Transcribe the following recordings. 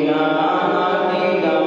योगिनाधिगम्यं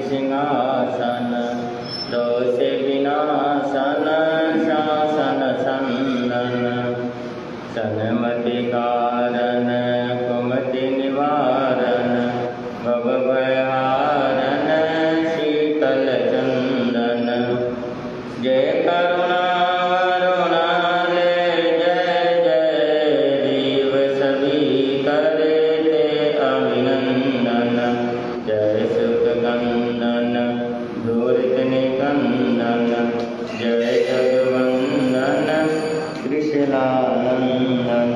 सिंहासन, दोष विनाशन शासन संदन, सन्मति कारण कुमति निवारण, भव भयहारण शीतल चंदन, जय करुणा वरुणालय जय जय देव सभी करते अभिनंदन, जय सुख गंदन धूर्त निकंदन, जय जगवंदन कृष्णानंदन,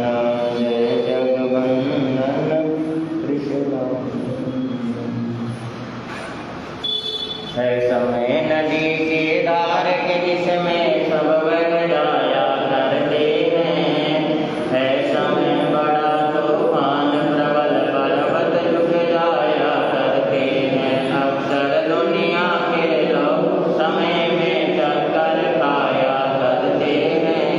जय जगवंदन कृष्णानंदन। है समय नदी के धार के जिसमें सब बह जाया करते हैं, है समय बड़ा तूफान प्रबल पर्वत झुक जाया करते हैं, अक्सर दुनिया के लोग समय में चक्कर खाया करते हैं,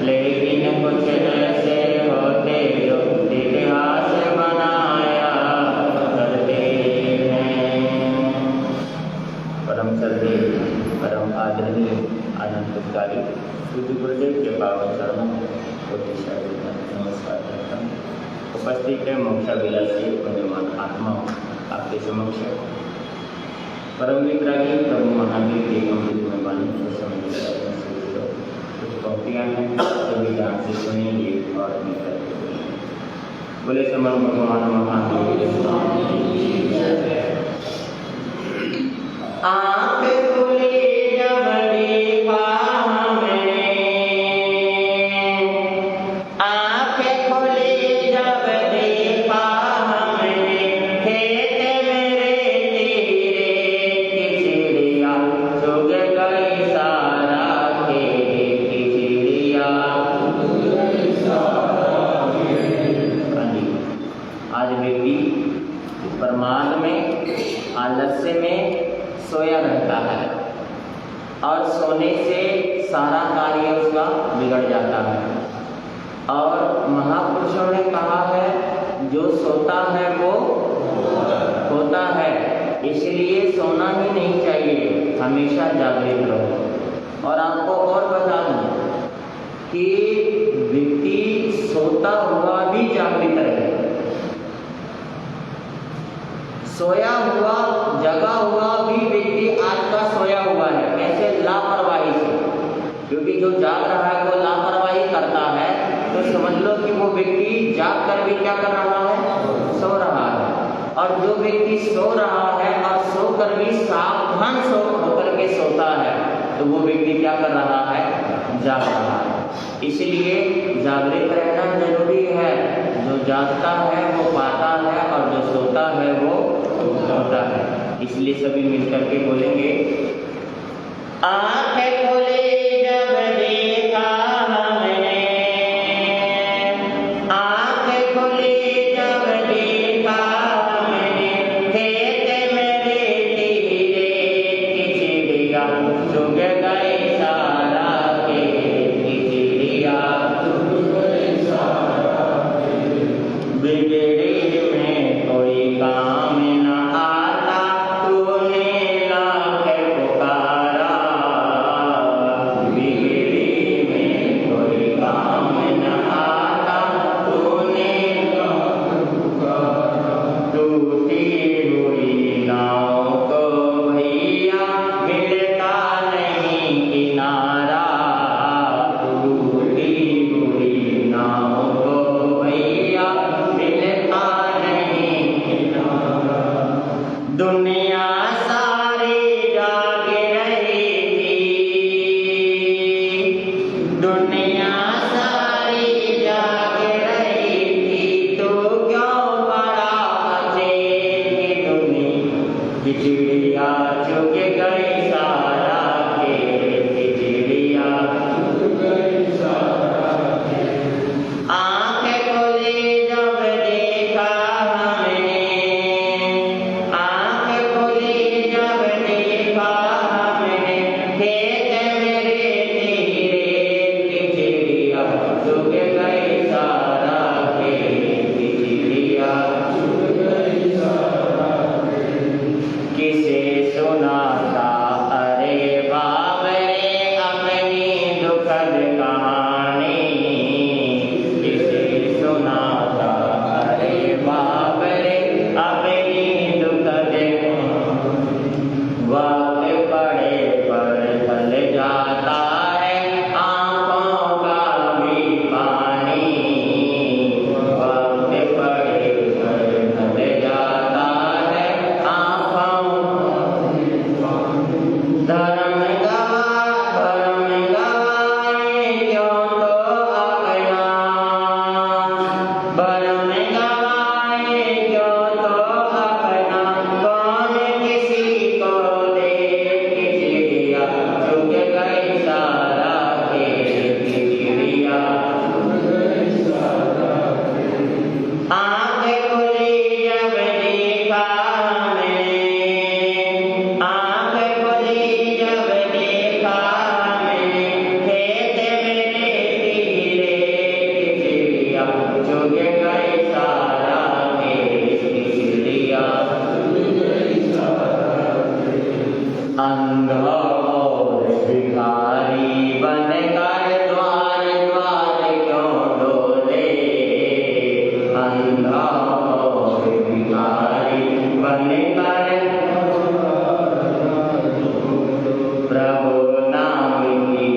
लेकिन कुछ ऐसे होते जो इतिहास बनाया करते हैं। परम श्रद्धेय परम आदरणीय आनंदकारी पूज्य गुरुदेव के पावन चरणों में कोटिशय नमस्कार करता हूँ। उपस्थित है मोक्षाभिलाषी पुण्यमान आत्माओं आपके समक्ष परम विक्रागी प्रभु महावीर के अमृत में वाणी को समझ कुछ पंक्तियाँ हैं सभी ध्यान से सुनेंगे और अपने करके बोलेंगे। बोले समर्थ भगवान महावीर आँख खुली जब देखा हमने, आँख खुली जब देखा हमने, खेत मेरे तीरे की चिड़िया चुग गई सारा खेत की चिड़िया। आज व्यक्ति प्रमाद में आलस्य में सोया रहता है और सोने से सारा कार्य उसका बिगड़ जाता है। और महापुरुषों ने कहा है जो सोता है वो होता है, इसलिए सोना ही नहीं चाहिए, हमेशा जागृत रहो। और आपको और बता दूं कि व्यक्ति सोता हुआ भी जागृत रहे, सोया हुआ जगा हुआ भी व्यक्ति आज का सोया हुआ है। कैसे? लापरवाही से। क्योंकि जो जाग रहा है वो लापरवाही करता है, तो समझ लो कि वो व्यक्ति जाग कर भी क्या कर रहा है? सो रहा है। और जो व्यक्ति सो रहा है और सो कर भी सावधान सो होकर के सोता है, तो वो व्यक्ति क्या कर रहा है? जाग रहा है। इसलिए जागृत रहना जरूरी है। जो जागता है वो पाता है और जो सोता है वो होता है। इसलिए सभी मिलकर के बोलेंगे, आँख खोले जब देखा हमने, आँख खोले जब देखा हमने, खेत मेरे तीरे की चिड़िया चुग गई सारा खेत की चिड़िया। बिगड़ी में कोई काम न आता, तूने लाख पुकारा, बिगड़ी में कोई काम न आता, तूने लाख पुकारा। टूटी हुई नाव को भैया मिलता नहीं किनारा, टूटी हुई नाव को भैया मिलता नहीं किनारा। दुनिया सारी जाग रही थी, दुनिया सारी जाग रही थी, तो क्यों पड़ा अचेत दुनिया की चिड़िया चुग गई सारा खेत की चिड़िया। आँख खोली जब देखा हमने, आँख खोली जब देखा हमने, खेत मेरे तीरे की चिड़िया चुग गई सारा खेत की चिड़िया। किसे अंधा और भिखारी बनकर द्वार द्वार क्यों डोले, अंधा और भिखारी बनकर प्रभु नाम की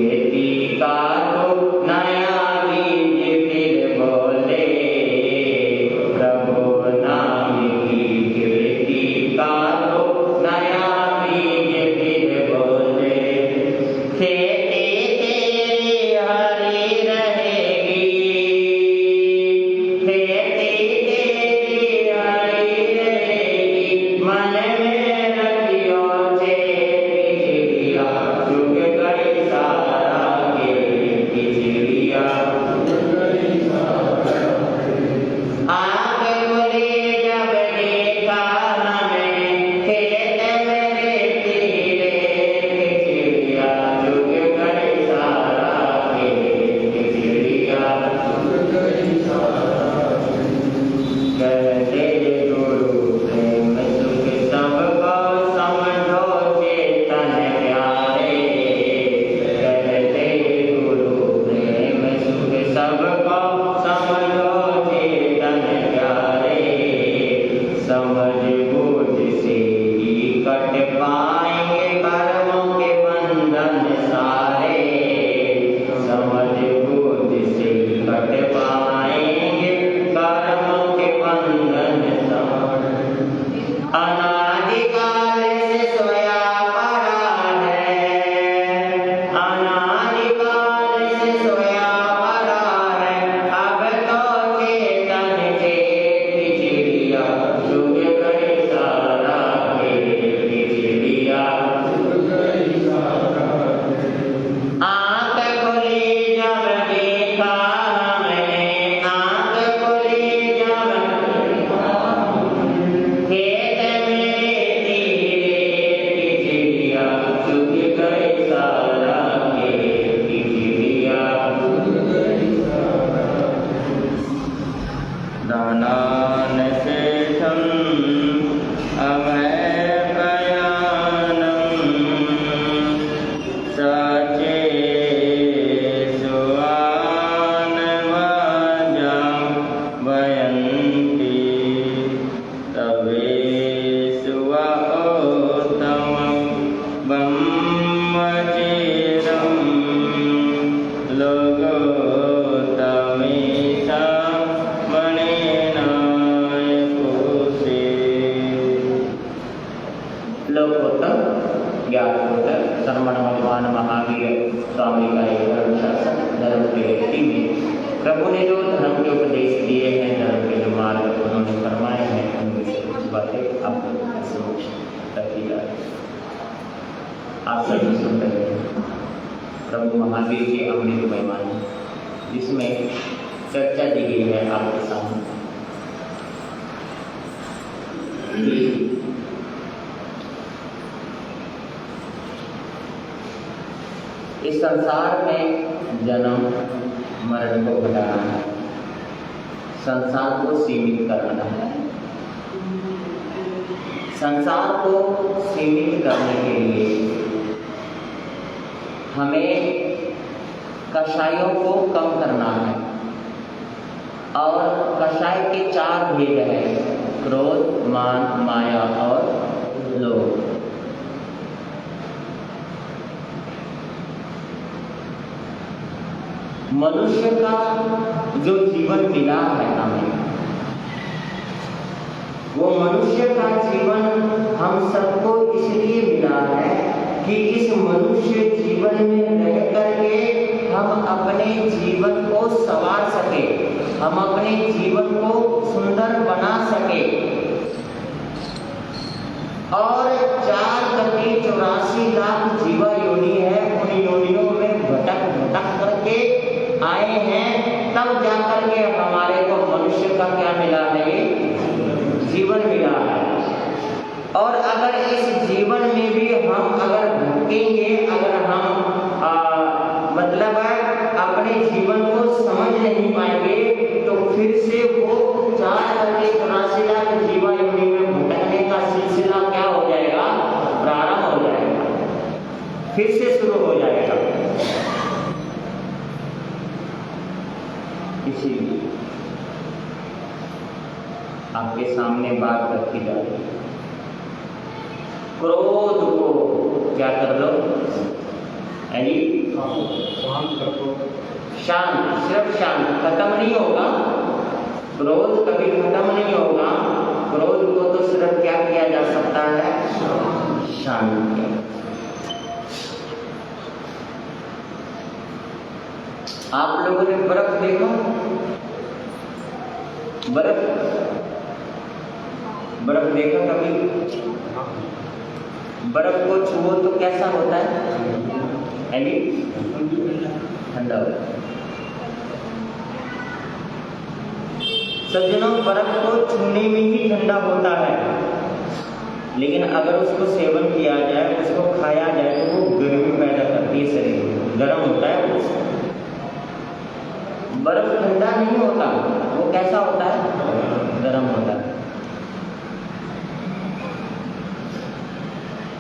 खेती का तो नया बीज फिर बोले, प्रभु नाम की खेती का तो नया बीज फिर बोले। खेती तेरी हरी रहेगी, खेती तेरी हरी रहेगी, मन में रखियो चिड़िया, चुग गई सारा के चिड़िया। आँख खुली जब देखा हमें खेत में रहती रे चिड़िया, चुग गई सारा के चिड़िया। कहते गुरु प्रेम सुख सबको समझो चेतन प्यारे, कहते गुरु प्रेम सुख सबको समझो चेतन प्यारे, समझ बूझ से ही कट पाएंगे कर्मों के बंधन सारे, समझ बूझ से ही कट पाएंगे कर्मों के बंधन सारे। अनादिकाल से सोया पड़ा है, अनादिकाल से सोया पड़ा है, अब तो चेतन चेत चिड़िया, चुग गई सारा के चिड़िया। आँख खुली जब देखा हमने, आँख खुली जब खेत में रहती रे चिड़िया, चुग गई सारा के चिड़िया। दानान शेषम अभय प्रयाणम, सचे सुआन वाजां वयन्ति, तवे सुवा उत्तमं ब्रह्मचर्यं, लोकोत्तमेषां मणिनाय कोशे। लोकोत्तम ज्ञातोत्तर शर्मण भगवान महावीर स्वामी का एक धर्म शासन धर्म के व्यक्ति में प्रभु ने जो धर्म के उपदेश दिए हैं, धर्म के जो मार्ग उन्होंने फरमाए हैं, उनमें से कुछ बातें आपको समक्ष रखी जा रही है। आप सभी सुन रहे हैं प्रभु महावीर की अमृत महिमा, जिसमें चर्चा दी गई है आपके सामने। इस संसार में जन्म मरण को घटाना है, संसार को सीमित करना है। संसार को सीमित करने के लिए हमें कषायों को कम करना है, और कषाय के 4 भेद हैं: क्रोध, मान, माया और लोभ। मनुष्य का जो जीवन मिला है हमें, वो मनुष्य का जीवन हम सबको इसलिए मिला है कि इस मनुष्य जीवन में रह करके हम अपने जीवन को संवार सके, हम अपने जीवन को सुंदर बना सके, और 4,84 लाख जीवा योनि है, उन योनियों में भटक भटक करके आए हैं, तब जाकर के हमारे को मनुष्य का क्या मिला है, ये जीवन मिला है। और अगर इस जीवन में भी हम अगर भटकेंगे, अगर हम मतलब अपने जीवन को समझ नहीं पाएंगे, तो फिर से वो 4,84 लाख जीवा योनि में भटकने का सिलसिला क्या हो जाएगा, प्रारंभ हो जाएगा। फिर से शुरू हो जाएगा। इसीलिए आपके सामने बात रखी जा रही है, क्रोध को क्या कर लो, यानी शांत रखो। शांत, सिर्फ शांत, खत्म नहीं होगा क्रोध, कभी खत्म नहीं होगा। क्रोध को तो सिर्फ क्या किया जा सकता है, शांत किया। आप लोगों ने बर्फ देखा, बर्फ देखा कभी? बर्फ को छुओ तो कैसा होता है, यानी ठंडा होता है। सज्जनों, बर्फ को छूने में ही ठंडा होता है, लेकिन अगर उसको सेवन किया जाए, उसको खाया जाए तो वो गर्मी पैदा करती है, शरीर में गर्म होता है उससे। बर्फ ठंडा नहीं होता, वो कैसा होता है, गर्म होता है।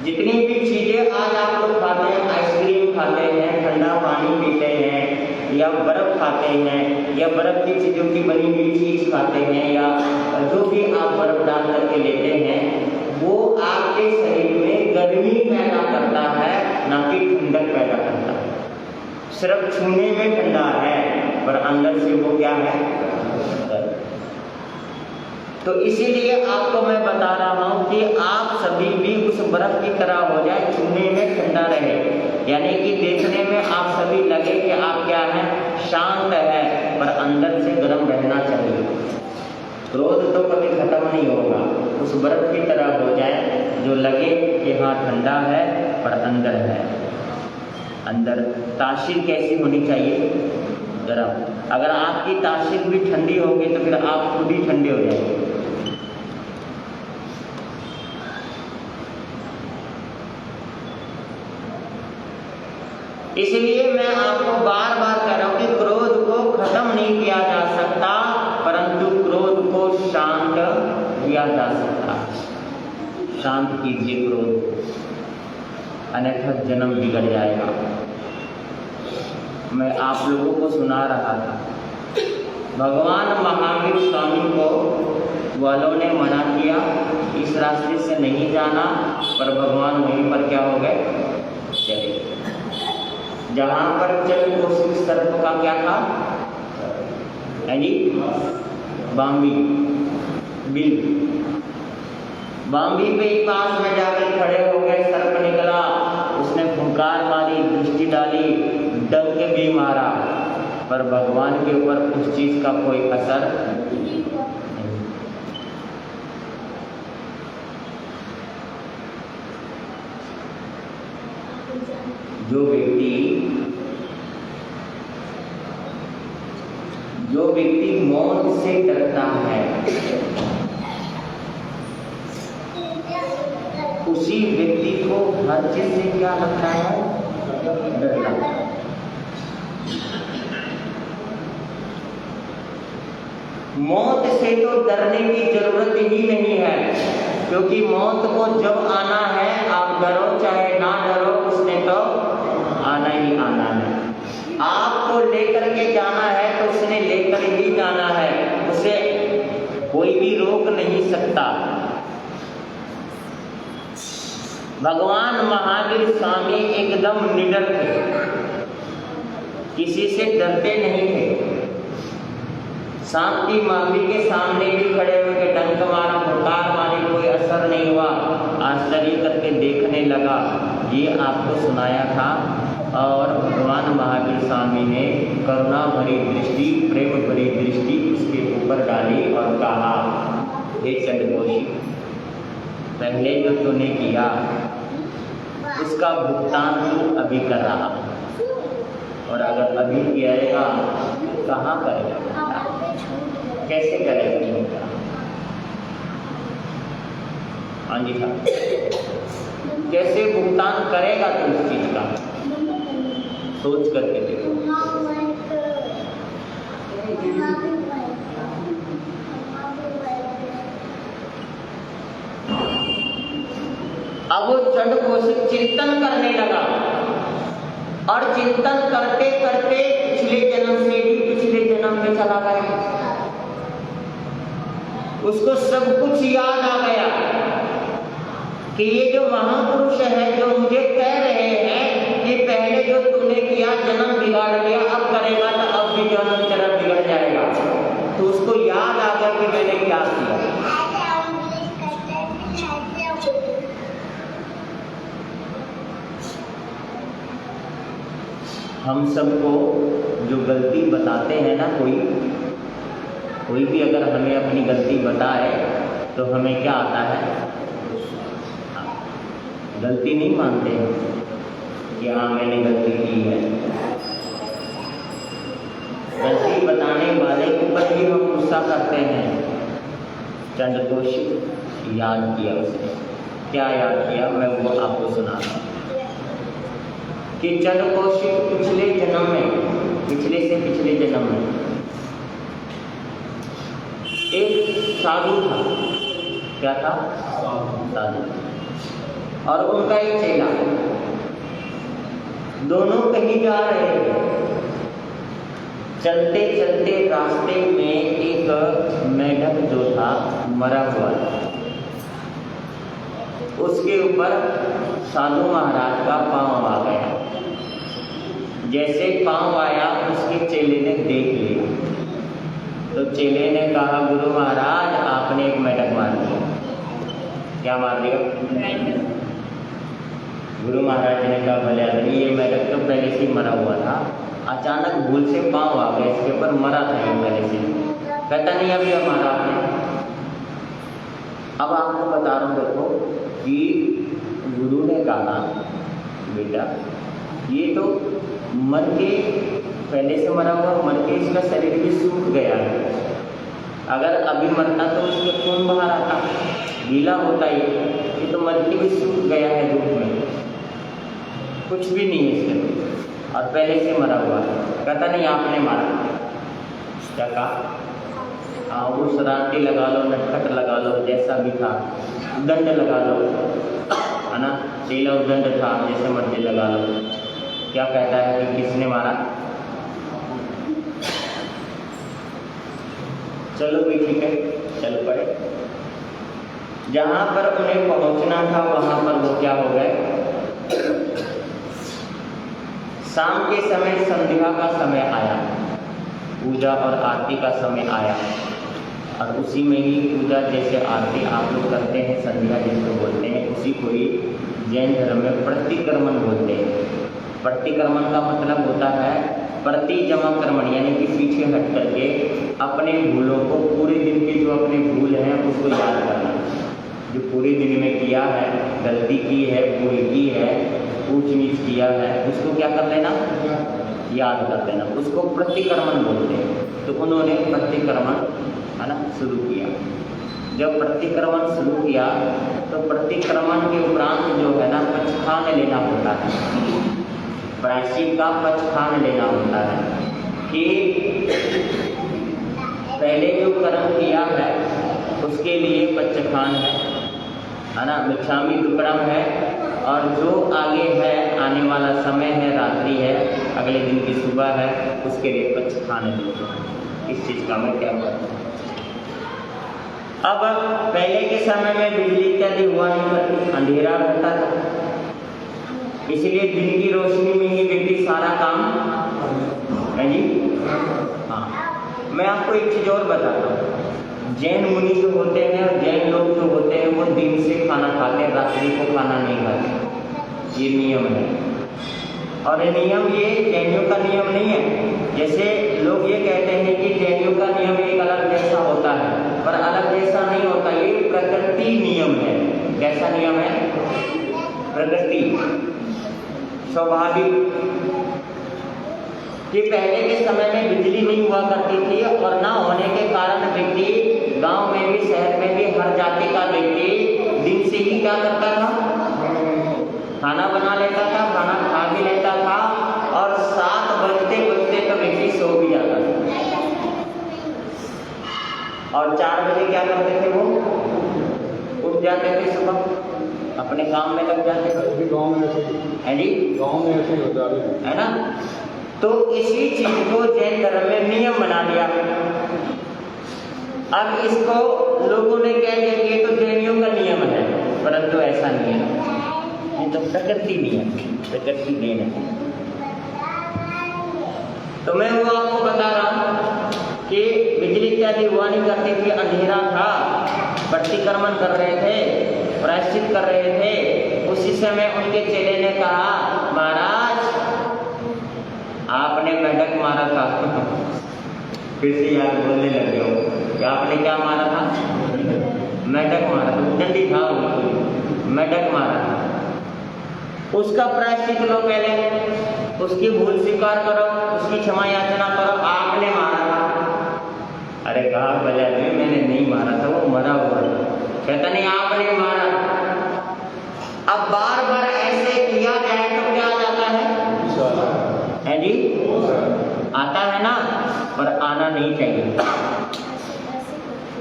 जितनी भी चीजें आज आप लोग खाते हैं, आइसक्रीम खाते हैं, ठंडा पानी पीते हैं, या बर्फ खाते हैं, या बर्फ की चीजों की बनी हुई चीज खाते हैं, या जो भी आप बर्फ डाल करके लेते हैं, वो आपके शरीर में गर्मी पैदा करता है, ना कि ठंडक पैदा करता है। सिर्फ छूने में ठंडा है, पर अंदर से वो क्या है, तो इसीलिए आपको मैं बता रहा हूं कि आप सभी भी उस बर्फ की तरह हो जाए, छूने में ठंडा रहे, यानी कि देखने में आप सभी लगे कि आप क्या है, शांत है, पर अंदर से गर्म रहना चाहिए। क्रोध तो कभी खत्म नहीं होगा, उस बर्फ की तरह हो जाए जो लगे कि हाँ ठंडा है, पर अंदर है। अंदर तासीर कैसी होनी चाहिए, गर्म। अगर आपकी तासीर भी ठंडी होगी तो फिर आप खुद ही ठंडे हो जाएंगे। इसलिए मैं आपको बार बार कह रहा हूं कि क्रोध को खत्म नहीं किया जा सकता, परंतु क्रोध को शांत किया जा सकता। शांत कीजिए क्रोध, अन्यथा जन्म बिगड़ जाएगा। मैं आप लोगों को सुना रहा था, भगवान महावीर स्वामी को वालों ने मना किया, इस रास्ते से नहीं जाना, पर भगवान वहीं पर क्या हो गए, चले। जहां पर चल कोशिश सर्प का क्या था, यानी बाम्बी बिल, बाम्बी पे ही पास में जाकर खड़े हो गए। सर्प निकला, उसने फुंकार मारी, दृष्टि डाली, डंक के भी मारा, पर भगवान के ऊपर उस चीज का कोई असर नहीं। जो व्यक्ति मौत से डरता है, उसी व्यक्ति को हर चीज से क्या लगता है, डर लगता है। मौत से तो डरने की जरूरत ही नहीं है, क्योंकि मौत को जब आना है, आप डरो चाहे ना डरो, उसने तो आना ही आना है। आपको लेकर के जाना है तो उसने लेकर ही जाना है, उसे कोई भी रोक नहीं सकता। भगवान महावीर स्वामी एकदम निडर थे, किसी से डरते नहीं थे। सांप की माफी के सामने भी खड़े होकर डंक मारा, फुंकार मारी, कोई असर नहीं हुआ। आश्चर्य करके देखने लगा, ये आपको सुनाया था। और भगवान महावीर स्वामी ने करुणा भरी दृष्टि, प्रेम भरी दृष्टि उसके ऊपर डाली और कहा, हे चंद्रकोशी, पहले जो तूने किया उसका भुगतान तू अभी कर रहा, और अगर अभी किएगा कहाँ करेगा, कैसे करेगा? हाँ जी साहब, कैसे भुगतान करेगा तू उस चीज का, सोच करके देखो। अब वो चंडकोशिक चिंतन करने लगा और चिंतन करते करते पिछले जन्म से भी पिछले जन्म में चला गया, उसको सब कुछ याद आ गया कि ये जो महापुरुष है जो मुझे कह रहे हैं कि पहले जो तूने किया जन्म बिगाड़ लिया, अब करेगा तो अब भी जन्म तेरा बिगड़ जाएगा। तो उसको याद आ गया कि मैंने क्या किया। हम सबको जो गलती बताते हैं ना, कोई भी अगर हमें अपनी गलती बताए तो हमें क्या आता है, गलती नहीं मानते हैं कि हाँ मैंने गलती की है। गलती बताने वाले के ऊपर भी हम गुस्सा करते हैं। चंद्रकोश याद किया, उसने क्या याद किया मैं वो आपको सुनाता हूँ कि चंद्रकोश पिछले जन्म में, पिछले से पिछले जन्म में एक साधु था। क्या था? साधु। और उनका एक चेला, दोनों कहीं जा रहे थे। चलते चलते रास्ते में एक मेढक जो था मरा हुआ था, उसके ऊपर साधु महाराज का पांव आ गया। जैसे पांव आया उसके चेले ने देख लिया, तो चेले ने कहा गुरु महाराज आपने एक मेढक मार दिया। क्या मार दिया? गुरु महाराज ने कहा भले आदमी, ये मेढक तो पहले से मरा हुआ था, अचानक भूल से पांव आ गया, इसके ऊपर मरा था ये पहले से। कहता नहीं अभी हमारा आपने। अब आपको बता रहा हूँ देखो कि गुरु ने कहा बेटा ये तो मर के पहले से मरा हुआ, मर के इसका शरीर भी सूख गया है। अगर अभी मरता तो उसके खून बाहर आता, गीला होता ही, ये तो मर के भी सूख गया है धूप में, कुछ भी नहीं है इसके, और पहले से मरा हुआ है। कहता नहीं आपने मारा। क्या कहा? हाँ वो शरारती लगा लो, नटखट लगा लो, जैसा भी था, दंड लगा लो, है ना, चेला दंड था, जैसे मर्जी लगा लो। क्या कहता है कि किसने मारा? चलो भी ठीक है, चल पड़े। जहाँ पर उन्हें पहुँचना था वहाँ पर वो क्या हो गए, शाम के समय संध्या का समय आया, पूजा और आरती का समय आया। और उसी में ही पूजा जैसे आरती आप लोग करते हैं, संध्या जिसको बोलते हैं, उसी को ही जैन धर्म में प्रतिक्रमण बोलते हैं। प्रतिक्रमण का मतलब होता है प्रति जमा कर्मण, यानी कि पीछे हट करके अपने भूलों को, पूरे दिन के जो अपने भूल हैं उसको याद करना। जो पूरे दिन में किया है, गलती की है, भूल की है, ऊंच नीच किया है, उसको क्या कर लेना, याद कर लेना, उसको प्रतिक्रमण बोलते हैं। तो उन्होंने प्रतिक्रमण है ना शुरू किया। जब प्रतिक्रमण शुरू किया तो प्रतिक्रमण के उपरांत जो है ना पचखान लेना होता है, प्रायश्चित का पचखान लेना होता है कि पहले जो कर्म किया है उसके लिए पचखान है ना, मिच्छामी दुक्कड़म है, और जो आगे है आने वाला समय है, रात्रि है, अगले दिन की सुबह है, उसके लिए पचखान देते हैं। इस चीज़ का मैं क्या करता हूँ। अब पहले के समय में बिजली इत्यादि हुआ नहीं करती, अंधेरा रहता था, इसलिए दिन की रोशनी में ही व्यक्ति सारा काम है जी। हाँ, मैं आपको एक चीज़ और बताता हूँ। जैन मुनि जो होते हैं और जैन लोग जो होते हैं वो दिन से खाना खाते हैं, रात्रि को खाना नहीं खाते, ये नियम है। और ये नियम ये जैनियों का नियम नहीं है। जैसे लोग ये कहते हैं कि जैनियों का नियम एक अलग जैसा होता है, पर अलग जैसा नहीं होता, ये प्रकृति नियम है। कैसा नियम है? प्रकृति, स्वाभाविक। कि पहले के समय में बिजली नहीं हुआ करती थी और ना होने के कारण व्यक्ति गांव में भी, शहर में भी, हर जाति का व्यक्ति दिन से ही क्या करता था, खाना बना लेता था, खाना खा भी लेता था, और 7 बजते बजते तो व्यक्ति सो भी जाता था। और 4 बजे क्या करते थे, वो उठ जाते थे सुबह अपने काम में लग जाते हैं, अभी गाँव में ऐसे है जी, गाँव में ऐसे ही होता है ना। तो इसी चीज को जैन धर्म में नियम बना दिया। अब इसको लोगों ने कह दिया कि ये तो जैनियों का नियम है, परंतु ऐसा नहीं है, ये तो प्रकृति नियम, प्रकृति देन है। तो मैं वो आपको बता रहा हूं कि बिजली इत्यादि हुआ नहीं करती थी, अंधेरा था, प्रतिक्रमण कर रहे थे, प्रायश्चित कर रहे थे। उसी समय उनके चेले ने कहा, महाराज आपने मेढक मारा था। फिर से याद बोलने लगे हो कि आपने क्या मारा था? मेढक मारा था, डंडी था, मेढक मारा था। उसका प्रायश्चित लो, पहले उसकी भूल स्वीकार करो, उसकी क्षमा याचना करो, आपने मारा था। अरे कहा भले मैंने नहीं मारा था, वो मरा हुआ था। कहता नहीं आपने मारा। अब बार बार ऐसे किया जाए तो क्या आ जाता है जी? आता है ना, पर आना नहीं चाहिए।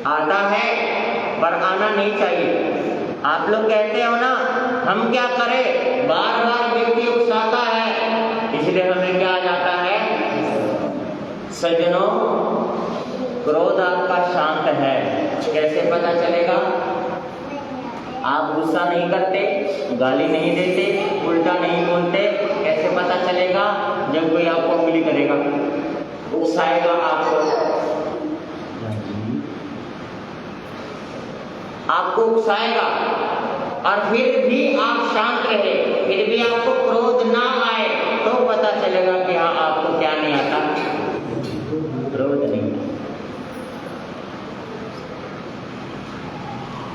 आता है पर आना नहीं चाहिए। आप लोग कहते हो ना, हम क्या करें, बार बार व्यक्ति उकसाता है, इसलिए हमें क्या आ जाता है। सज्जनों, क्रोध आपका शांत है, कैसे पता चलेगा? आप गुस्सा नहीं करते, गाली नहीं देते, उल्टा नहीं बोलते, कैसे पता चलेगा? जब कोई आपको उंगली करेगा, उकसाएगा आपको उकसाएगा, और फिर भी आप शांत रहे, फिर भी आपको क्रोध ना आए, तो पता चलेगा कि हाँ आपको क्या नहीं आता, क्रोध नहीं।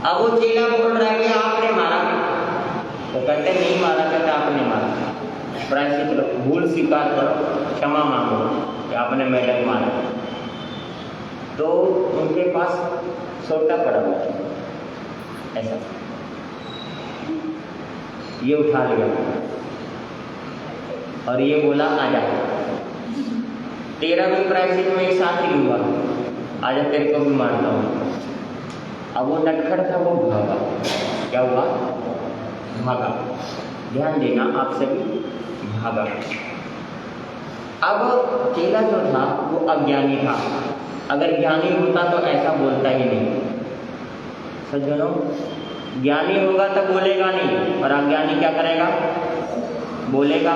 अब वो चेला बोल रहा है कि आपने मारा, तो कहते नहीं मारा, कहते आपने मारा। प्रायश्चित लो, भूल स्वीकार करो, क्षमा मांगो कि आपने मेढक मारा। तो उनके पास सोटा पड़ा हुआ था, ऐसा ये उठा लिया और ये बोला आजा, तेरा भी प्रायश्चित में एक साथ ही हुआ, आजा तेरे को भी मारता हूँ। अब वो नटखट था, वो भागा। क्या हुआ? भागा। ध्यान देना आप सभी, भागा। अब चेला जो था वो अज्ञानी था, अगर ज्ञानी होता तो ऐसा बोलता ही नहीं। सज्जनों, ज्ञानी होगा तो बोलेगा नहीं, और अज्ञानी क्या करेगा? बोलेगा।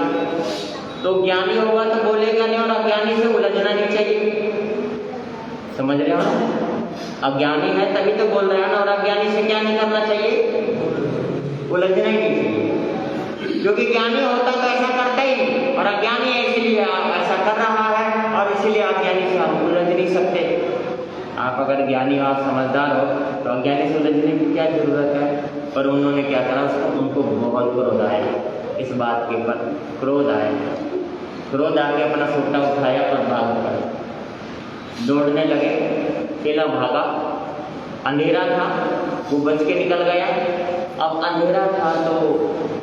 तो ज्ञानी होगा तो बोलेगा नहीं, और अज्ञानी से उलझना नहीं चाहिए। समझ रहे हो? अज्ञानी है तभी तो बोल रहे हैं ना, और अज्ञानी से क्या नहीं करना चाहिए? उलझना ही नहीं चाहिए, क्योंकि ज्ञानी होता तो ऐसा करता ही नहीं, और अज्ञानी है इसलिए ऐसा कर रहा है, और इसीलिए अज्ञानी से हम उलझ नहीं सकते। आप अगर ज्ञानी हो, आप समझदार हो, तो अज्ञानी से उलझने की क्या जरूरत है? पर उन्होंने क्या करा, उनको बहुत क्रोध आया, इस बात के ऊपर क्रोध आया। क्रोध आके अपना सोटा उठाया और भाग पड़ा, दौड़ने लगे। चेला भागा, अंधेरा था, वो बच के निकल गया। अब अंधेरा था तो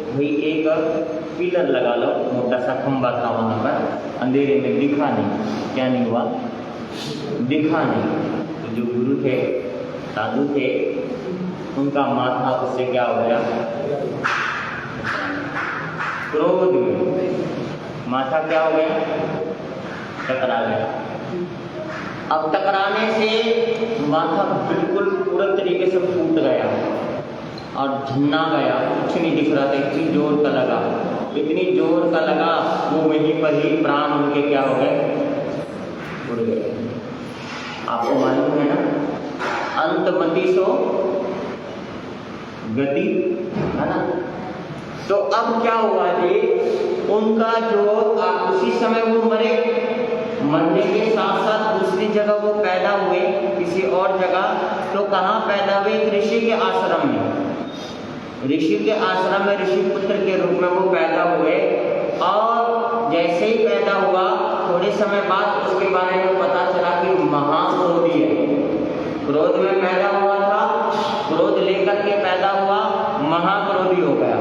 भाई एक पिलर लगा लो, मोटा सा खंबा था वहाँ पर, अंधेरे में दिखा नहीं। क्या नहीं हुआ? दिखा नहीं। तो जो गुरु थे, साधु थे, उनका माथा उससे क्या हो गया? क्रोध में माथा क्या हो गया? टकरा गया। अब टकराने से माथा बिल्कुल पूरा तरीके से फूट गया और झन्ना गया, कुछ नहीं दिख रहा था, इतनी जोर का लगा, इतनी जोर का लगा, वो वहीं पर ही प्राण उनके क्या हो गए? उड़ गए। आपको मालूम है ना, अंतमति सो गति, है ना। तो अब क्या हुआ जी, उनका जो उसी समय वो मरे, मरने के साथ साथ दूसरी जगह वो पैदा हुए, किसी और जगह। तो कहाँ पैदा हुए? ऋषि के आश्रम में। ऋषि के आश्रम में ऋषि पुत्र के रूप में वो पैदा हुए, और जैसे ही पैदा हुआ थोड़े समय बाद उसके बारे में पता चला कि महाक्रोधी है। क्रोध में पैदा हुआ था, क्रोध लेकर के पैदा हुआ, महाक्रोधी हो गया।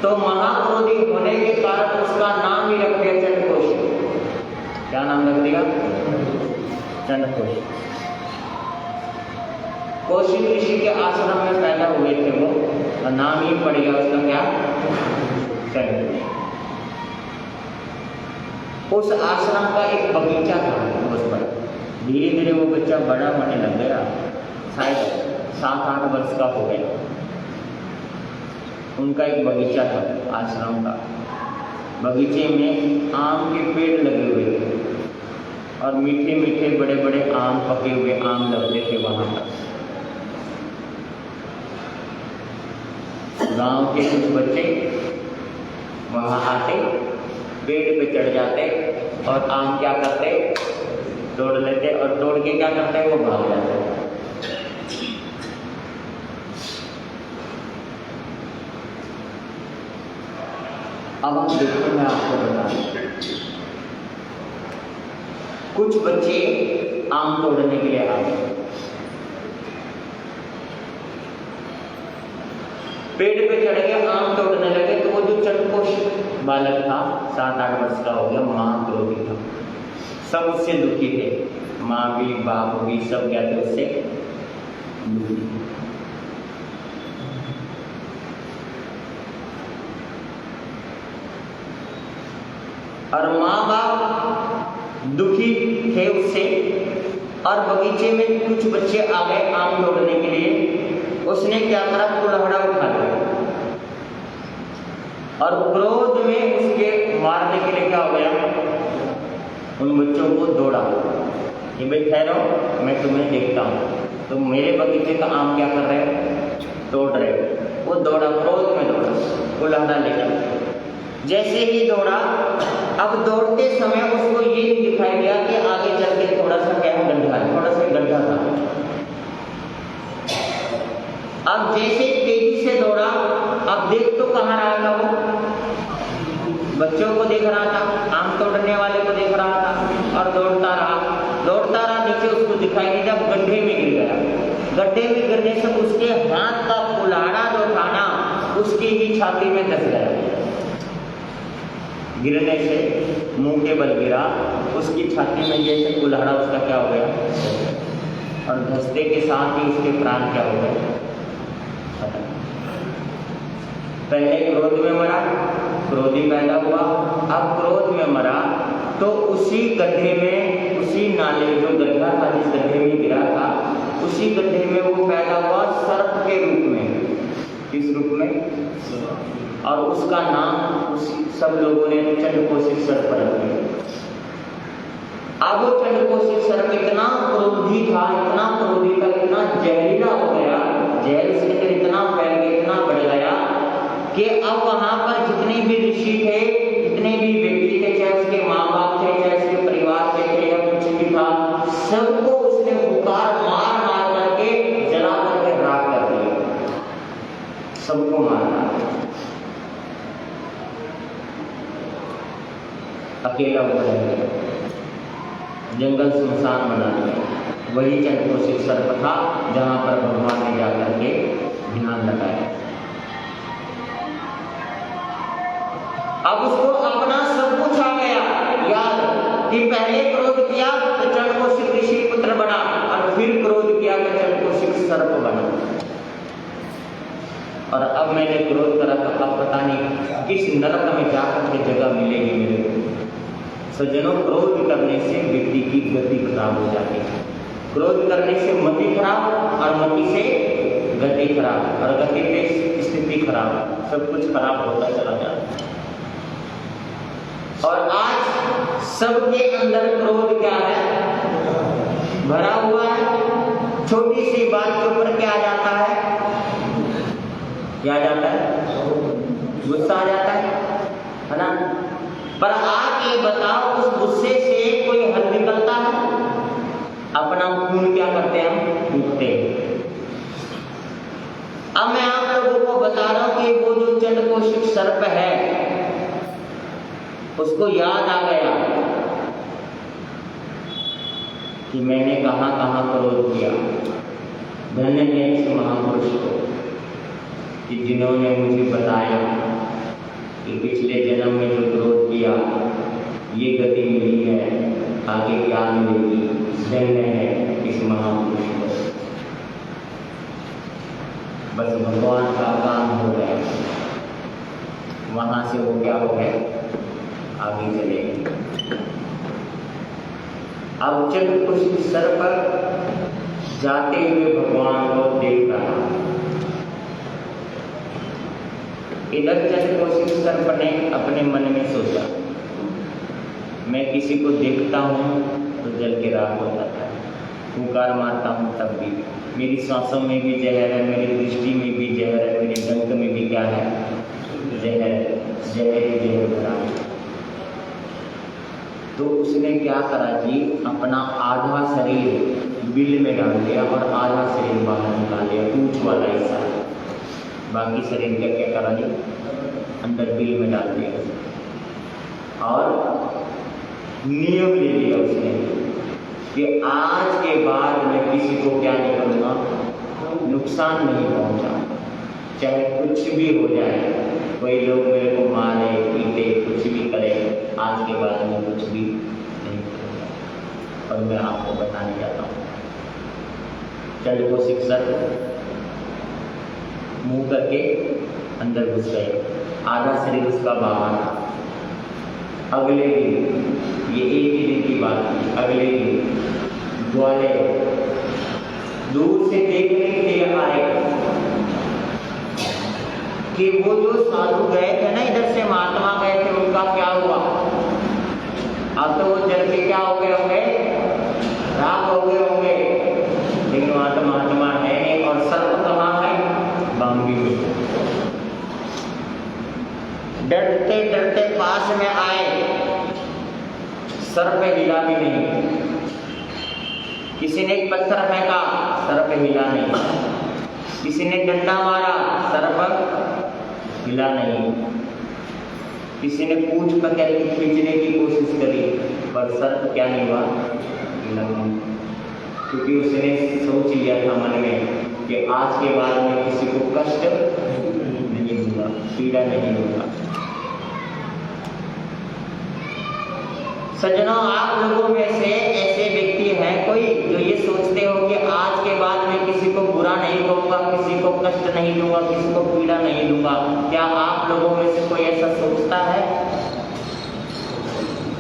तो महाक्रोधी होने के कारण उसका नाम ही रख दिया चंद्रकोश। क्या नाम रख दिया? चंद्रकोश। कौशिक ऋषि के आश्रम में पैदा हुए थे वो। और नाम ही पड़ गया उसका क्या, चंड। उस आश्रम का एक बगीचा था उस पर। धीरे धीरे वो बच्चा बड़ा होने लग गया, शायद 7-8 वर्ष का हो गया। उनका एक बगीचा था आश्रम का। बगीचे में आम के पेड़ लगे हुए थे और मीठे मीठे बड़े बड़े आम, पके हुए आम लगते थे वहां पर। गांव के कुछ बच्चे वहां आते, पेड़ पे चढ़ जाते और आम क्या करते, तोड़ लेते और तोड़ के क्या करते, वो भाग जाते। अब आप देखो, मैं आपको बता दूं, कुछ बच्चे आम तोड़ने के लिए आए, पेड़ पे चढ़ के आम तोड़ने लगे। तो वो जो चटकोश बालक था, 7-8 वर्ष का हो गया, महाक्रोधी था। सब उससे दुखी थे, माँ भी, बाप भी, सब क्या थे उससे दुखी। और माँ बाप दुखी थे उससे, और बगीचे में कुछ बच्चे आ गए आम तोड़ने के लिए। उसने क्या करा, कुल्हाड़ा उठा लिया और क्रोध में उसके मारने के लिए क्या हो गया, उन बच्चों को दौड़ा कि भाई ठहरो, मैं तुम्हें देखता हूँ, तुम मेरे बगीचे का आम क्या कर रहे हो, तोड़ रहे हो। वो दौड़ा, क्रोध में दौड़ा, कुल्हाड़ा लेकर। जैसे ही दौड़ा, अब दौड़ते समय उसको ये दिखाई दिया कि आगे चल के थोड़ा सा क्या गड्ढा है, थोड़ा सा गड्ढा था। अब जैसे तेजी से दौड़ा, अब देख तो कहाँ रहा था, वो बच्चों को देख रहा था, आम तोड़ने वाले को देख रहा था, और दौड़ता रहा, नीचे उसको दिखाई नहीं दिया, गड्ढे में गिर गया। गड्ढे में गिरने से उसके हाथ का कुल्हाड़ा जो था ना, उसकी ही छाती में धंस गया। गिरने से मुंह के बल गिरा, उसकी छाती में जैसे कुल्हाड़ा उसका क्या हो गया, और धंसते के साथ ही उसके प्राण क्या हो गए। पहले क्रोध में मरा, क्रोधी पैदा हुआ, अब क्रोध में मरा तो उसी गड्ढे में, उसी नाले जो गड्ढा था, जिस गड्ढे में गिरा था, उसी गड्ढे में वो पैदा हुआ सर्प के रूप में। किस रूप में, और उसका नाम सब लोगों ने चंडकोशिक सर्प रख दिया। अब वो चंडकोशिक सर्प इतना क्रोधी था, इतना क्रोधी था, इतना जहरीला हो गया, जहर उसके अंदर इतना फैल गया, इतना बढ़ गया कि अब वहां पर जितने भी ऋषि थे, जितने भी व्यक्ति थे, चाहे उसके माँ बाप थे, चाहे उसके परिवार के थे, या कुछ भी था, सबको उसने पुकार मार मार करके जला करके राख कर दिया, सबको मारना, अकेला बना दिया, जंगल सुनसान बना दिया। वही चंडकोशिक सर्प था जहां पर भगवान ने जाकर के ध्यान लगाया। अब उसको अपना सब कुछ आ गया याद कि पहले क्रोध किया तो चंडकोशिक ऋषि पुत्र बना, और फिर क्रोध किया तो चंडकोशिक सर्प बना। और अब मैंने क्रोध करा तो अब पता नहीं किस नरक में जाकर के जगह मिलेगी मेरे को। सज्जनों, क्रोध करने से व्यक्ति की गति खराब हो जाती है। क्रोध करने से मति खराब, और मति से गति खराब, और गति से स्थिति खराब, सब कुछ खराब होता चला जाता है। और आज सबके अंदर क्रोध क्या है, भरा हुआ है। छोटी सी बात के ऊपर क्या आ जाता है, क्या आ जाता है, गुस्सा आ जाता है ना। पर आप ये बताओ, उस गुस्से से कोई हल निकलता है? अपना खून क्या करते हैं हम, फूंकते हैं। अब मैं आप लोगों को बता रहा हूं कि वो जो चंडकोशिक सर्प है, उसको याद आ गया कि मैंने कहां कहां क्रोध किया। धन्य है इस महापुरुष को कि जिन्होंने मुझे बताया कि पिछले जन्म में जो क्रोध किया, ये गति मिली है, आगे क्या मिलेगी। धन्य है इस महापुरुष को। बस भगवान का काम हो गया, वहां से वो क्या हो गया, आगे चले गए। अब जब उस सर पर जाते हुए भगवान को देख रहा, इधर जब कोशिश सर्प ने अपने मन में सोचा, मैं किसी को देखता हूँ तो जल के राख हो जाता है, फूंकार मारता हूँ तब भी, मेरी सांसों में भी जहर है, मेरी दृष्टि में भी जहर है, मेरे डंक में भी क्या है, जहर, जहर भरा है। तो उसने क्या करा जी, अपना आधा शरीर बिल में डाल दिया और आधा शरीर बाहर निकाल लिया, पूंछ वाला हिस्सा, बाकी शरीर का क्या करा जी, अंदर बिल में डाल दिया और नियम ले लिया उसने कि आज के बाद मैं किसी को क्या नहीं करूँगा, नुकसान नहीं पहुँचाऊंगा, चाहे कुछ भी हो जाए, कोई लोग मेरे को मारे पीटे कुछ भी करे, आज के बाद में कुछ भी नहीं करूँगा। और मैं आपको बताने जाता हूँ, चल वो शिक्षक मुंह करके अंदर घुस गए, आधा शरीर उसका बाहर था। अगले दिन, ये एक ही दिन की बात थी, अगले दिन ग्वाले दूर से देखने के लिए आए कि वो जो साधु गए थे ना, इधर से महात्मा गए थे, उनका क्या हुआ। अब तो वो जल के क्या हो गए होंगे, राख हो गए होंगे, लेकिन वहां तो महात्मा है नहीं। और सर्प कहाँ है, बांगी में। डरते डरते पास में आए, सर्प हिला भी नहीं। किसी ने एक पत्थर फेंका, सर्प हिला नहीं। किसी ने डंडा मारा, सर्प हिला नहीं। किसी ने पूंछ पकड़ के खींचने की कोशिश करी, पर सर्प क्या नहीं हुआ, हिला नहीं। क्योंकि उसने सोच लिया था मन में कि आज के बाद में किसी को कष्ट नहीं दूंगा, पीड़ा नहीं दूंगा। सज्जनों, आप लोगों में से ऐसे व्यक्ति हैं कोई जो ये सोचते हो कि आज के बाद मैं किसी को बुरा नहीं कहूँगा, किसी को कष्ट नहीं दूंगा, किसी को पीड़ा नहीं दूंगा। क्या आप लोगों में से कोई ऐसा सोचता है?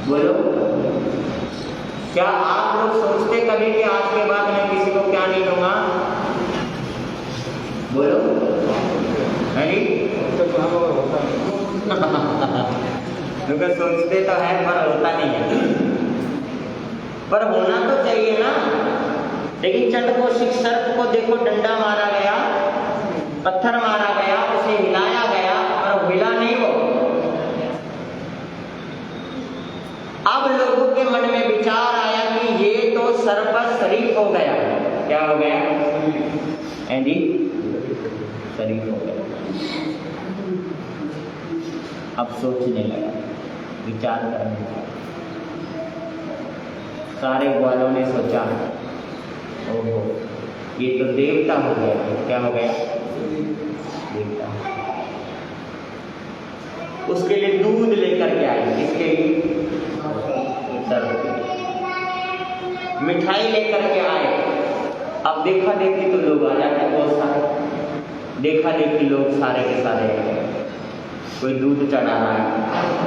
बोलो, क्या आप लोग सोचते कभी कि आज के बाद मैं किसी को क्या नहीं दूंगा? बोलो, क्योंकि सोचते तो है पर होता नहीं है। पर होना तो चाहिए ना। लेकिन चंडकोशिक सर्प को देखो, डंडा मारा गया, पत्थर मारा गया, उसे हिलाया गया और हिला नहीं वो। अब लोगों के मन में विचार आया कि ये तो सर्प शरीफ हो गया। क्या हो गया? जी, शरीफ हो गया। अब सोचने लगा, विचार करने लगा। सारे ग्वालों ने सोचा, ओहो, ये तो देवता हो गया। क्या हो गया? देवता। उसके लिए दूध लेकर के आए। किसके लिए? सर्प। मिठाई लेकर के आए। अब देखा देखी तो लोग आ जाते बहुत सारे। देखा देखी लोग सारे के सारे, कोई दूध चढ़ा रहा है,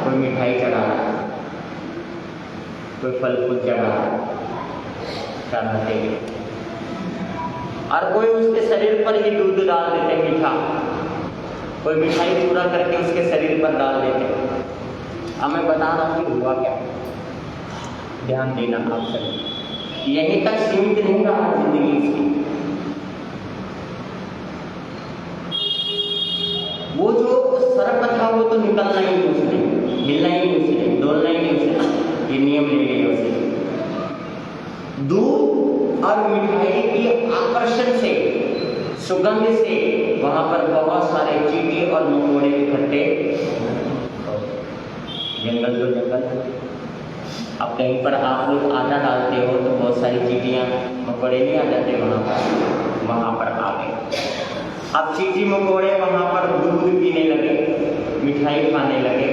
कोई मिठाई चढ़ा रहा है, कोई फल फूल चढ़ा रहा है, चढ़ाते हैं। और कोई उसके शरीर पर ही दूध डाल देते मीठा, कोई मिठाई पूरा करके उसके शरीर पर डाल देते। अब मैं बता रहा हूँ कि हुआ क्या, ध्यान देना आप सभी। यहीं तक सीमित नहीं रहा जिंदगी इसकी। वो जो सर्प था वो तो निकलना ही नहीं उसने, हिलना ही नहीं उसने, डोलना ही नहीं उसने। ये नियम ले लिया उसने। दूध और मिठाई की आकर्षण से, सुगंध से वहां पर बहुत सारे चींटी और मकोड़े इकट्ठे। जंगल तो जंगल। अब कहीं पर आप लोग आटा डालते हो तो बहुत सारी चींटियां मकोड़े नहीं आ जाते वहां पर आ गए। अब चींटी मकोड़े वहां पर दूध पीने लगे, मिठाई खाने लगे।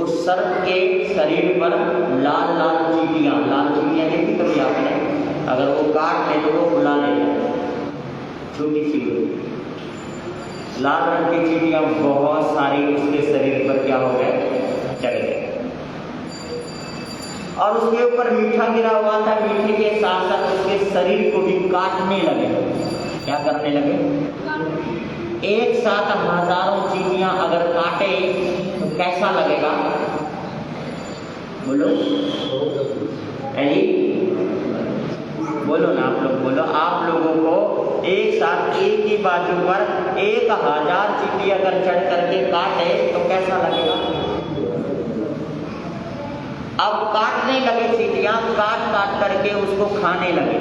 उस सर्प के शरीर पर लाल लाल चींटियां देखी कभी आपने? अगर वो काट ले तो वो बुला ले, छोटी सी लाल रंग की चींटियां बहुत सारी उसके शरीर पर क्या हो गए, चढ़ गए। और उसके ऊपर मीठा गिरा हुआ था, मीठे के साथ साथ उसके शरीर को भी काटने लगे। क्या करने लगे? एक साथ हजारों चींटियां अगर काटे तो कैसा लगेगा? बोलो बोलो ना, आप लोग बोलो। आप लोगों को एक साथ एक ही बाजू पर 1000 चींटी अगर चढ़ करके काटे तो कैसा लगेगा? अब काटने लगे चींटियां, काट काट करके उसको खाने लगे,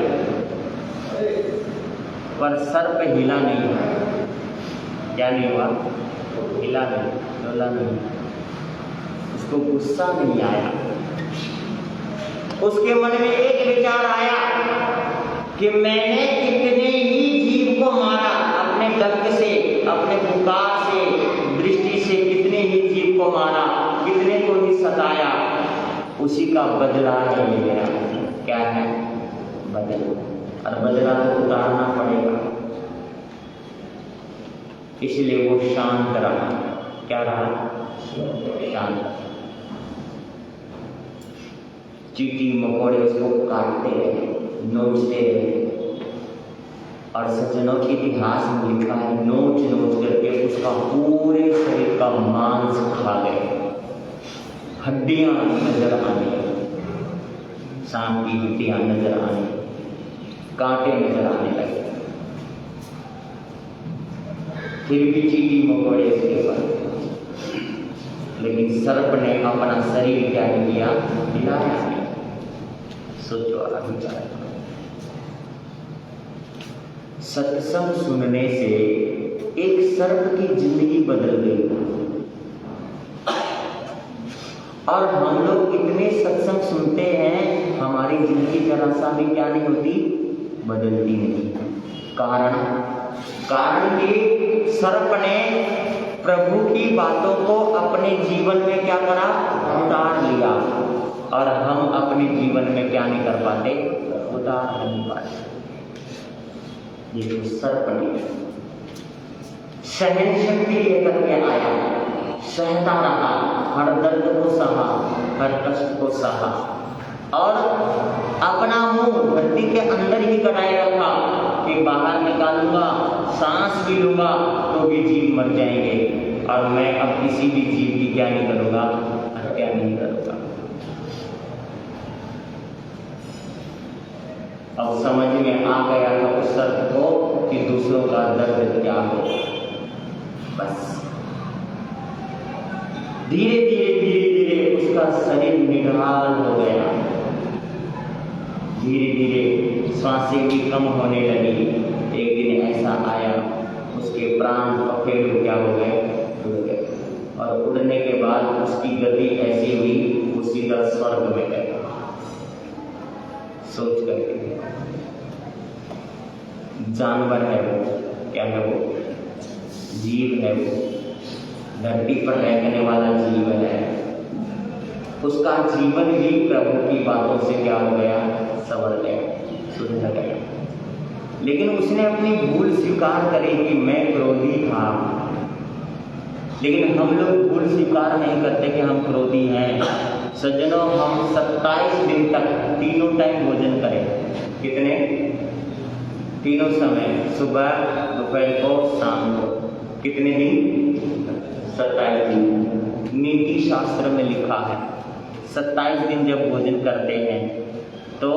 पर सर्प हिला नहीं हुआ। क्या नहीं हुआ? हिला नहीं, डोला नहीं, उसको गुस्सा नहीं आया। उसके मन में एक विचार आया कि मैंने कितने ही जीव को मारा, अपने डंक से, अपने पुकार से, दृष्टि से कितने ही जीव को मारा, कितने को ही सताया, उसी का बदला है ये मेरा। क्या है? बदला। और बदला तो उतारना पड़ेगा, इसलिए वो शांत रहा। क्या रहा? शांत। चींटी मकोड़े उसको काटते रहे, नोचते रहे, और सज्जनों के इतिहास में लिखा है नोच नोच करके उसका पूरे शरीर का मांस खा गए, हड्डियां नजर आने लगी, सांप की हड्डियां नजर आने, कांटे नजर आने लगे। फिर भी चींटी मकोड़े उसके पर, लेकिन सर्प ने अपना शरीर क्या किया? हिलाया नहीं। सोचो अभी क्या है। सत्संग सुनने से एक सर्प की जिंदगी बदल गई। और हम लोग इतने सत्संग सुनते हैं, हमारी जिंदगी जरा सा भी क्या नहीं होती? बदलती नहीं। कारण कि सर्प ने प्रभु की बातों को अपने जीवन में क्या करा? उतार लिया। और हम अपने जीवन में क्या नहीं कर पाते? उतार नहीं पाते। ये तो सर्प ने सहन शक्ति लेकर के आया, सहता रहा, हर दर्द को सहा, हर कष्ट को सहा, और अपना मुंह धरती के अंदर ही कटाए रखा कि बाहर निकालूंगा, सांस भी लूंगा तो भी जीव मर जाएंगे, और मैं अब किसी भी जीव की क्या नहीं करूंगा? हत्या नहीं करूंगा। अब समझ में आ गया था उस सर्प को कि दूसरों का दर्द क्या हो। बस धीरे धीरे उसका शरीर निढाल हो गया, धीरे धीरे सांसें भी कम होने लगी। एक दिन ऐसा आया उसके प्राण पखेरु क्या हो गए? उड़ गए। और उड़ने के बाद उसकी गति ऐसी हुई, वो सीधा स्वर्ग में गया। सोच करके जानवर है वो, क्या है वो? जीव है वो, धरती पर रहने वाला जीव है। उसका जीवन भी प्रभु की बातों से क्या हो गया? संवर गया, सुधर गया। लेकिन उसने अपनी भूल स्वीकार करी कि मैं क्रोधी था। लेकिन हम लोग भूल स्वीकार नहीं करते कि हम क्रोधी हैं। सज्जनों, हम 27 दिन तक तीनों टाइम भोजन करें। कितने? तीनों समय, सुबह, दोपहर को, शाम को। कितने दिन? 27 दिन। नीति शास्त्र में लिखा है 27 दिन जब भोजन करते हैं तो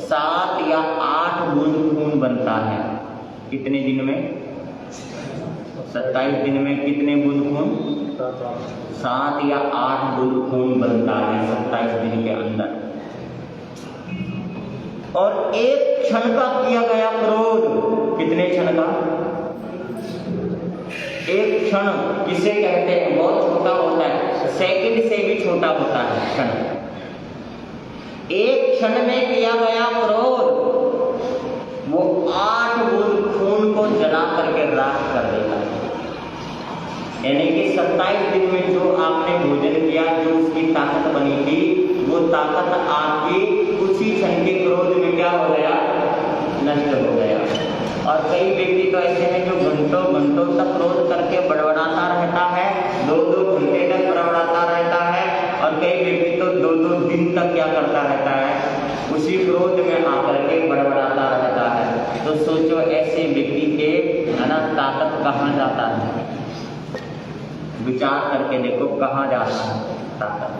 7 या 8 बूंद खून बनता है। कितने दिन में? 27 दिन में कितने बूंद खून? 7 या 8 बूंद खून बनता है 27 दिन के अंदर। और एक क्षण का किया गया क्रोध, कितने क्षण का? एक क्षण किसे कहते हैं? बहुत छोटा होता है, सेकंड से भी छोटा होता है क्षण। एक क्षण में किया गया क्रोध वो 8 बूंद खून को जला करके राख कर देगा। यानी कि 27 दिन में जो आपने भोजन किया, जो उसकी ताकत बनी थी, वो ताकत आपकी उसी क्षण के क्रोध में क्या हो गया? नष्ट हो गया। और कई व्यक्ति तो ऐसे हैं जो घंटों घंटों तक क्रोध करके बड़बड़ाता रहता है, 2-2 घंटे तक बड़बड़ाता रहता है, और कई व्यक्ति तो 2-2 दिन तक क्या करता रहता है, उसी क्रोध में आकर के बड़बड़ाता रहता है। तो सोचो ऐसे व्यक्ति के है ना ताकत कहाँ जाता है, विचार करके देखो कहाँ जाता है ताकत।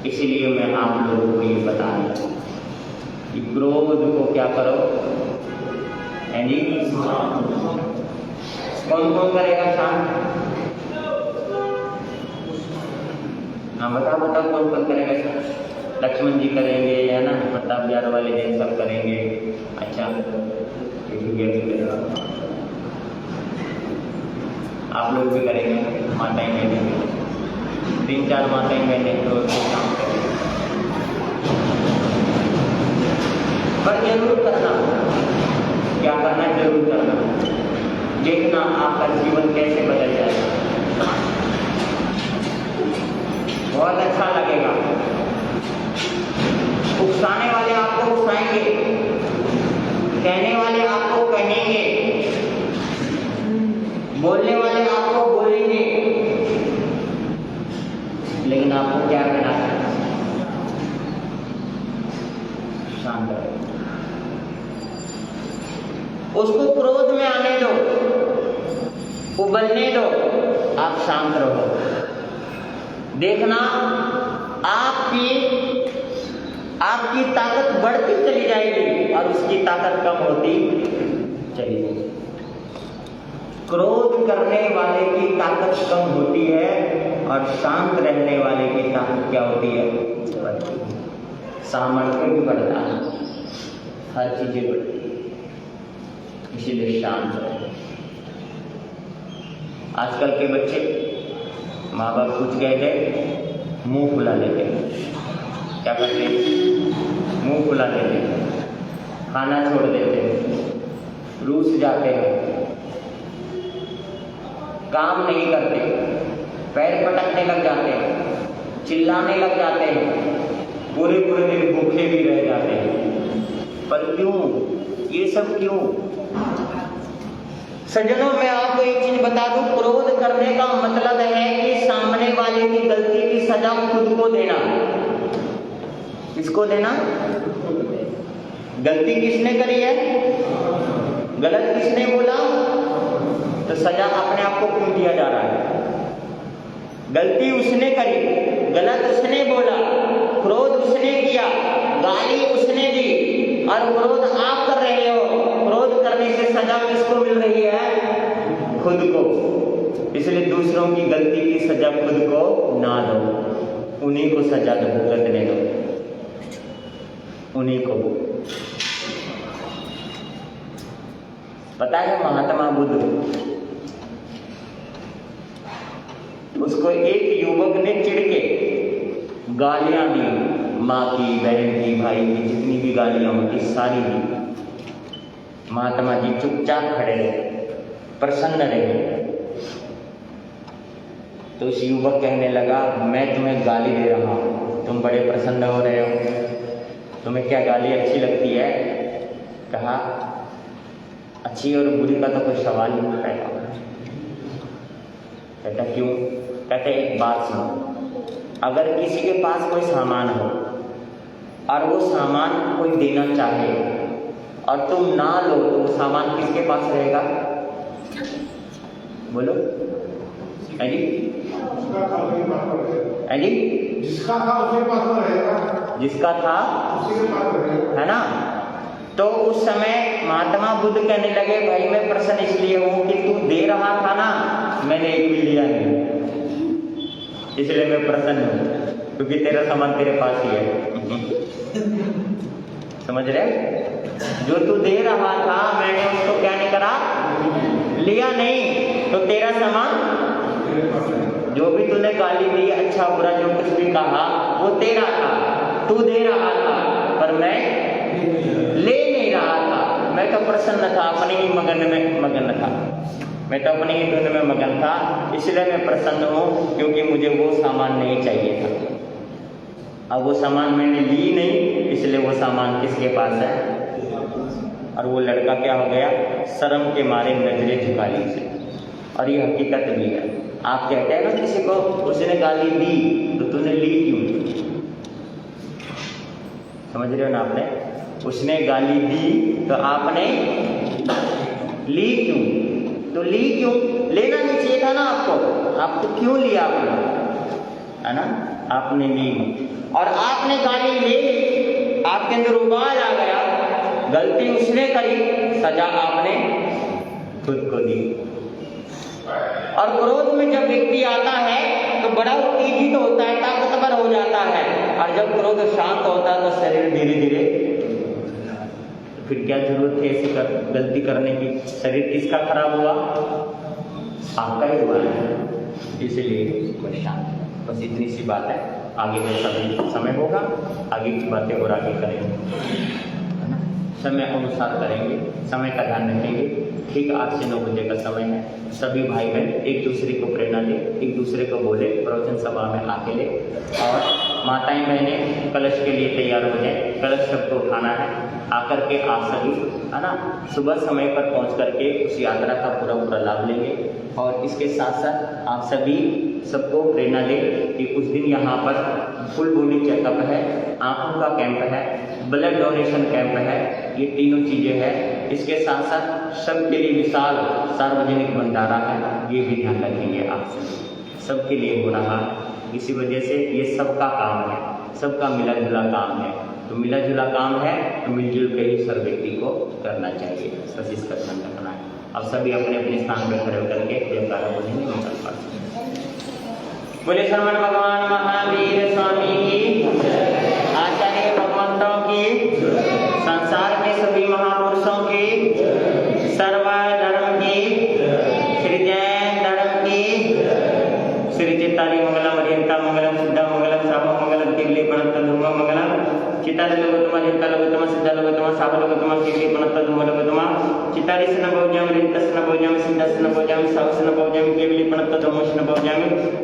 इसलिए मैं आप लोगों को ये बता रहा हूँ कि क्रोध को क्या करो, है जी। कौन कौन करेगा शांत? हाँ बताओ कौन कौन करेगा शांत? लक्ष्मण जी करेंगे है ना, प्रताप बिहार वाले जैन सब करेंगे। अच्छा आप लोग भी करेंगे, माताएं बहनें 3-4 माताएं बहनें तो काम करेंगे, पर जरूर करना। क्या करना? जरूर करना। देखना आपका जीवन कैसे बदल जाएगा, बहुत अच्छा लगेगा। उकसाने वाले आपको उकसाएंगे, कहने वाले आपको कहेंगे, बोलने वाले आपको बोलेंगे, लेकिन आपको क्या करना है? शांत रहो। उसको क्रोध में आने दो, उबलने दो, आप शांत रहो। देखना आपकी ताकत बढ़ती चली जाएगी और उसकी ताकत कम होती चली जाएगी। क्रोध करने वाले की ताकत कम होती है और शांत रहने वाले की ताकत क्या होती है? बढ़ती है। सामर्थ्य भी बढ़ता है, हर चीजें बढ़ती है, इसीलिए शांत रहे। आजकल के बच्चे माँ बाप कुछ कहते मुंह फुला लेते हैं। क्या करते हैं? मुंह फुला लेते हैं, खाना छोड़ देते हैं, रूठ जाते हैं, काम नहीं करते, पैर पटकने लग जाते हैं, चिल्लाने लग जाते हैं, पूरे पूरे दिन भूखे भी रह जाते हैं। पर क्यों? ये सब क्यों? सज्जनों, मैं आपको एक चीज बता दूं, क्रोध करने का मतलब है कि सामने वाले की गलती की सजा खुद को देना। किसको देना? गलती किसने करी है, गलत किसने बोला, तो सजा अपने आप को क्यों दिया जा रहा है? गलती उसने करी, गलत उसने बोला, क्रोध उसने किया, गाली उसने दी, और क्रोध आप कर रहे हो। क्रोध करने से सजा किसको मिल रही है? खुद को। इसलिए दूसरों की गलती की सजा खुद को ना दो, उन्हीं को सजा भुगतने दो, उन्हीं को। पता है महात्मा बुद्ध, उसको एक युवक ने चिढ़ के गालियां दी, माँ की, बहन की, भाई की, जितनी भी गालियां होती सारी दी। महात्मा जी चुपचाप खड़े रहे, प्रसन्न रहे। तो उस युवक कहने लगा, मैं तुम्हें गाली दे रहा हूं, तुम बड़े प्रसन्न हो रहे हो, तुम्हें क्या गाली अच्छी लगती है? कहा, अच्छी और बुरी का तो कोई सवाल नहीं उठाएगा। कहता क्यों? कहते एक बात सुनो, अगर किसी के पास कोई सामान हो और वो सामान कोई देना चाहे और तुम ना लो, तो वो सामान किसके पास रहेगा? बोलो, है जी? है जी? जिसका था उसके पास रहेगा, जिसका था उसी के पास रहेगा, है ना? तो उस समय महात्मा बुद्ध कहने लगे, भाई मैं प्रसन्न इसलिए हूं कि तू दे रहा था ना, मैंने एक भी लिया नहीं, इसलिए मैं प्रसन्न हूं, क्योंकि तेरा सामान तेरे पास ही है। समझ रहे? जो तू दे रहा था मैंने उसको क्या नहीं करा, लिया नहीं, तो तेरा सामान, जो भी तूने गाली दी, अच्छा बुरा जो कुछ भी कहा, वो तेरा था, तू दे रहा था, पर मैं ले नहीं रहा था। मैं तो प्रसन्न था, अपने ही मगन था, मैं तो अपनी ही धुन में मगन था, इसलिए मैं प्रसन्न हूँ, क्योंकि मुझे वो सामान नहीं चाहिए था। अब वो सामान मैंने ली नहीं, इसलिए वो सामान किसके पास है? और वो लड़का क्या हो गया, शर्म के मारे नजरें झुका ली उसे। और ये हकीकत भी है। आप कहते हैं ना किसी को उसने गाली दी तो तूने ली क्यों, समझ रहे हो ना आपने, उसने गाली दी तो आपने ली क्यों, तो ली क्यों, लेना नहीं चाहिए था ना आपको क्यों लिया आपने, है ना, आपने ली और आपने गाली ले ली, आपके अंदर उबाल आ गया, गलती उसने करी, सजा आपने खुद को दी। और क्रोध में जब व्यक्ति आता है तो बड़ा उत्तेजित होता है, ताकतवर हो जाता है, और जब क्रोध शांत होता है तो शरीर धीरे धीरे, फिर क्या जरूरत है ऐसी गलती करने की, शरीर किसका खराब हुआ, आपका ही हुआ है, इसलिए शांत, बस इतनी सी बात है। आगे जैसा भी समय होगा आगे की बातें और आगे करेंगे, है ना, समय अनुसार करेंगे, समय का ध्यान रखेंगे। ठीक 8 से 9 बजे का समय है, सभी भाई बहन एक दूसरे को प्रेरणा दे, एक दूसरे को बोले, प्रवचन सभा में आके ले, और माताएं बहनें कलश के लिए तैयार हो जाए, कलश सबको उठाना है, आकर के आप सभी, है ना, सुबह समय पर पहुंच करके उस यात्रा का पूरा लाभ लेंगे। और इसके साथ साथ आप सभी सबको प्रेरणा दें कि उस दिन यहाँ पर फुल बॉडी चेकअप है, आंखों का कैंप है, ब्लड डोनेशन कैंप है, ये तीनों चीज़ें हैं। इसके साथ साथ सबके लिए विशाल सार्वजनिक भंडारा है, ये भी ध्यान रखेंगे आप सभी, सबके लिए हो रहा है। इसी वजह से ये सबका काम है, सबका मिला जुला काम है, तो मिला जुला काम है तो मिलजुल के ही सब व्यक्ति को करना चाहिए, बस इसका ध्यान रखना है। अब सभी अपने अपने स्थान पर खड़े करके जयकारा बोलेंगे, निकल पाते बोले शरवण भगवान महावीर स्वामी की, आचार्य भगवंतों की, संसार के सभी महापुरुषों की, सर्व धर्म की, श्री जैन धर्म की, श्री चित्तारी मंगलम, अरिहंता मंगलम, सिद्धा मंगलम, साभा मंगलम, केवली प्रणत धूम मंगलम, चित्तारी लोगोत्तम, अरिहंता लोगोत्तम, सिद्धा लोगोत्तम, साभा लोगोत्तम, केवली प्रणत धूम लोगोत्तम, चित्तारी सन भोज्यम, रिंतस न भोज्यम, सिद्धस न भोज्यम, सावस न भोज्यम, केवली प्रणत धूमस न भोज्यम,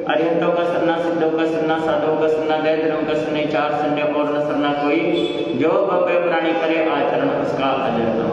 अरिहंतों का सरना, सिद्धों का सरना, साधुओं का सरना, वैद्यों का सरना, चार संध्या और न सरना कोई, जो भव्य प्राणी करे आचरण उसका अजर न